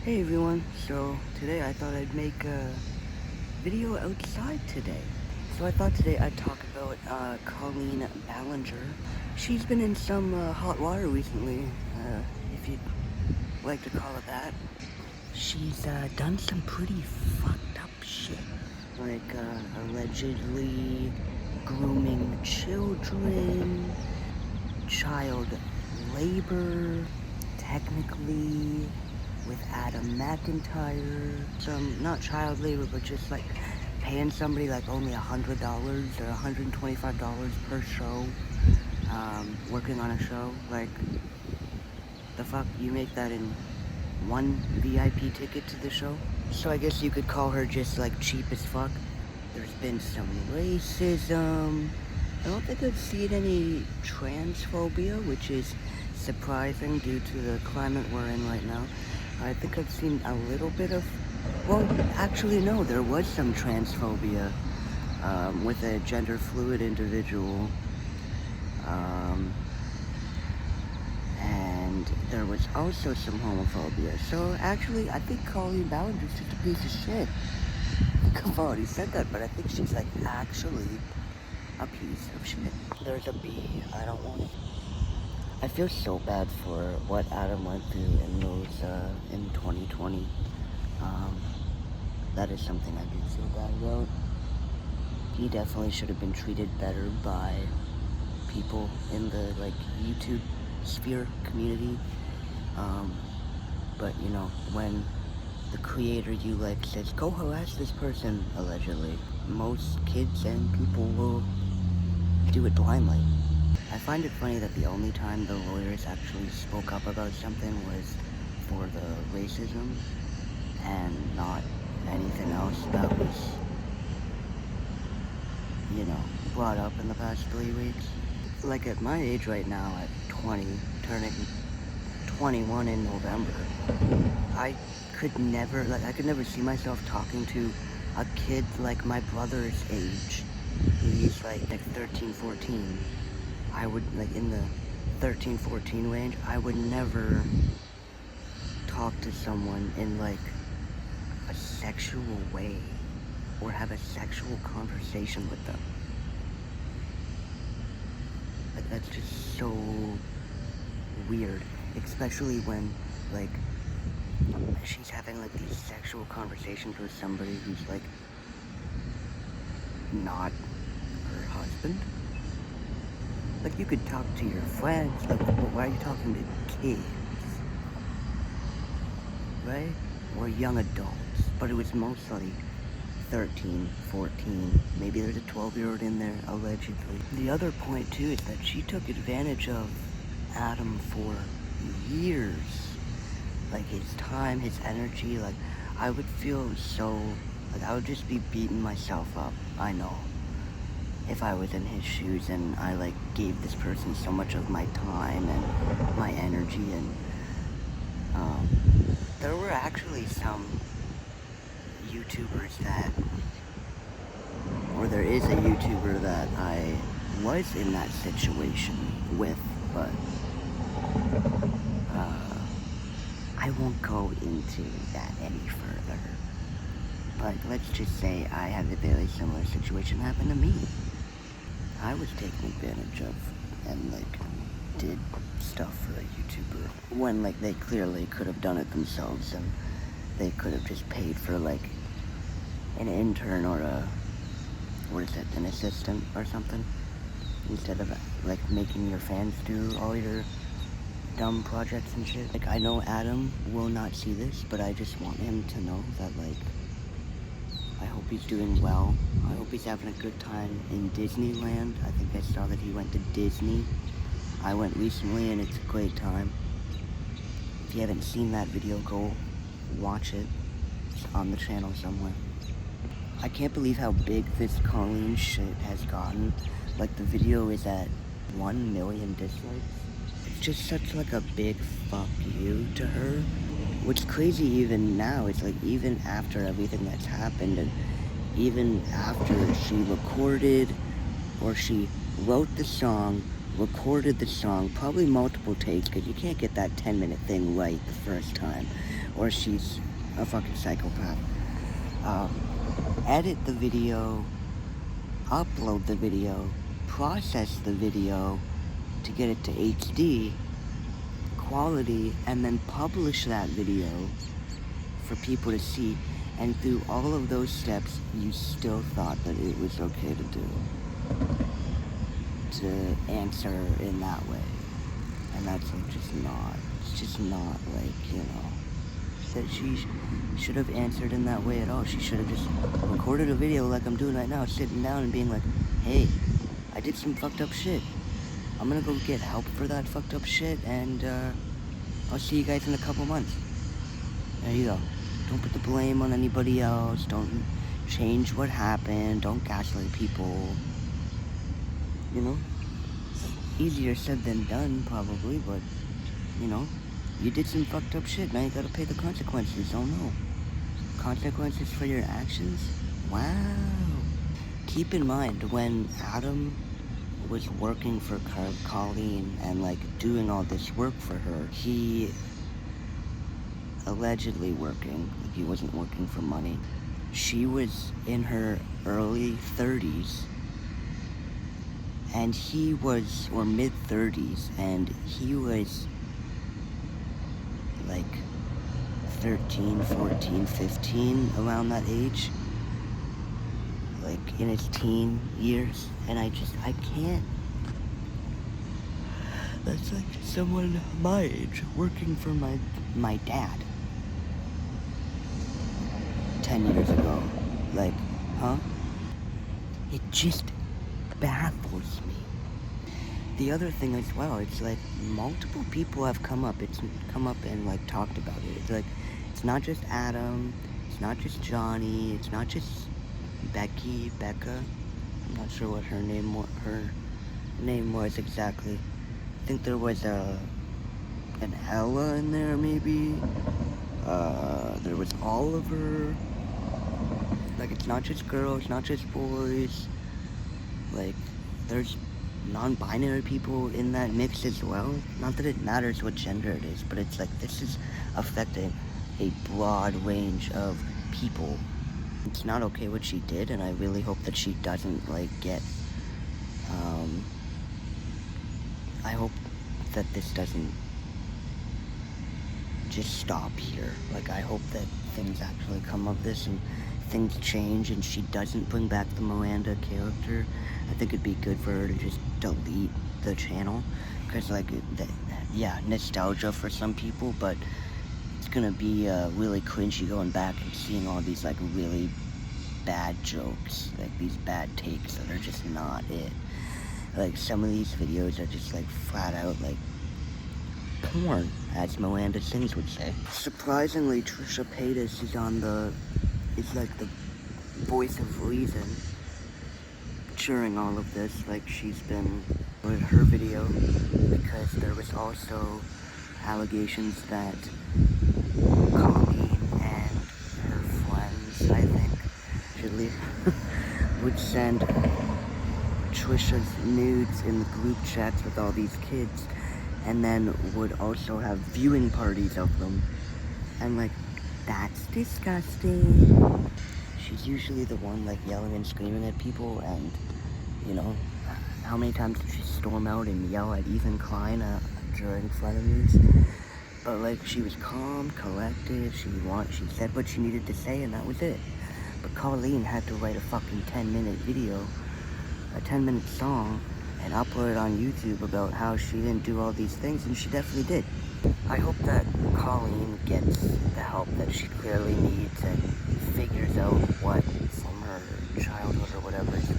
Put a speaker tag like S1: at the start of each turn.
S1: Hey everyone, so today I thought I'd make a video outside today. So I thought today I'd talk about Colleen Ballinger. She's been in some hot water recently, if you'd like to call it that. She's done some pretty fucked up shit, like allegedly grooming children, child labor, technically with Adam McIntyre, not child labor, but just like paying somebody like only $100 or $125 per show, working on a show. Like, the fuck, you make that in one VIP ticket to the show? So I guess you could call her just like cheap as fuck. There's been some racism. I don't think I've seen any transphobia, which is surprising due to the climate we're in right now. I think I've seen a little bit of, well, actually no, there was some transphobia with a gender fluid individual, and there was also some homophobia. So actually, I think Colleen Ballinger's just a piece of shit. I think I've already said that, but I think she's like actually a piece of shit. There's a B, I don't want it. I feel so bad for what Adam went through in those, in 2020. That is something I do feel bad about. He definitely should have been treated better by people in the, like, YouTube sphere community. But, you know, when the creator you like says, go harass this person, allegedly, most kids and people will do it blindly. I find it funny that the only time the lawyers actually spoke up about something was for the racism and not anything else that was, you know, brought up in the past 3 weeks. Like at my age right now, at 20, turning 21 in November, I could never see myself talking to a kid like my brother's age. He's like 13, 14. I would, like, in the 13, 14 range, I would never talk to someone in, like, a sexual way or have a sexual conversation with them. Like, that's just so weird, especially when, like, she's having, like, these sexual conversations with somebody who's, like, not her husband. Like, you could talk to your friends, like, but why are you talking to kids? Right? Or young adults. But it was mostly 13, 14, maybe there's a 12-year-old in there, allegedly. The other point, too, is that she took advantage of Adam for years. Like, his time, his energy, like, I would feel so, like, I would just be beating myself up, I know. If I was in his shoes and I, like, gave this person so much of my time and my energy, and there were actually some YouTubers that, or there is a YouTuber that I was in that situation with, but I won't go into that any further. But let's just say I had a very similar situation happen to me. I was taken advantage of and, like, did stuff for a YouTuber when, like, they clearly could have done it themselves, and they could have just paid for, like, an intern or an assistant or something, instead of, like, making your fans do all your dumb projects and shit. Like, I know Adam will not see this, but I just want him to know that, like, I hope he's doing well. I hope he's having a good time in Disneyland. I think I saw that he went to Disney. I went recently and it's a great time. If you haven't seen that video, go watch it. It's on the channel somewhere. I can't believe how big this Colleen shit has gotten. Like, the video is at 1 million dislikes. It's just such, like, a big fuck you to her. What's crazy even now is, like, even after everything that's happened, and even after she recorded, or she wrote the song, recorded the song, probably multiple takes, because you can't get that 10-minute thing right the first time, or she's a fucking psychopath. Edit the video, upload the video, process the video to get it to HD quality, and then publish that video for people to see. And through all of those steps, you still thought that it was okay to do, to answer in that way. And that's like just not, it's just not like, you know, that she should have answered in that way at all. She should have just recorded a video like I'm doing right now, sitting down and being like, hey, I did some fucked up shit. I'm gonna go get help for that fucked up shit, and I'll see you guys in a couple months. There you go. Don't put the blame on anybody else. Don't change what happened. Don't gaslight people. You know? Easier said than done, probably, but, you know, you did some fucked up shit. Now you gotta pay the consequences. Oh no. Consequences for your actions? Wow. Keep in mind, when Adam was working for Colleen and, like, doing all this work for her, he allegedly working, he wasn't working for money. She was in her early 30s, and he was, or mid 30s, and he was like 13, 14, 15, around that age, like in his teen years. And I can't, that's like someone my age working for my dad 10 years ago. Like, huh? It just baffles me. The other thing as well, it's like multiple people have come up and like talked about it. It's like, it's not just Adam, it's not just Johnny, it's not just Becca. I'm not sure what her name was exactly. I think there was an Ella in there maybe. There was Oliver. Like, it's not just girls, not just boys. Like, there's non-binary people in that mix as well. Not that it matters what gender it is, but it's like, this is affecting a broad range of people. It's not okay what she did, and I really hope that she doesn't, like, get, I hope that this doesn't just stop here. Like, I hope that things actually come of this and things change and she doesn't bring back the Miranda character. I think it'd be good for her to just delete the channel, because, like, yeah, nostalgia for some people, but it's gonna be really cringy going back and seeing all these, like, really bad jokes, like these bad takes that are just not it. Like, some of these videos are just, like, flat out, like, porn, as Miranda Sings would say. Surprisingly, Trisha Paytas is like the voice of reason during all of this. Like, she's been with her video, because there was also allegations that Colleen and her friends, I think, would send Trisha's nudes in the group chats with all these kids, and then would also have viewing parties of them. And, like, that's disgusting. She's usually the one, like, yelling and screaming at people, and, you know, how many times did she storm out and yell at Ethan Klein during Flood News? But, like, she was calm, collected, she said what she needed to say, and that was it. But Colleen had to write a fucking 10-minute video, a 10-minute song, and upload it on YouTube about how she didn't do all these things, and she definitely did. I hope that Colleen gets the help that she clearly needs and figures out what from her childhood or whatever is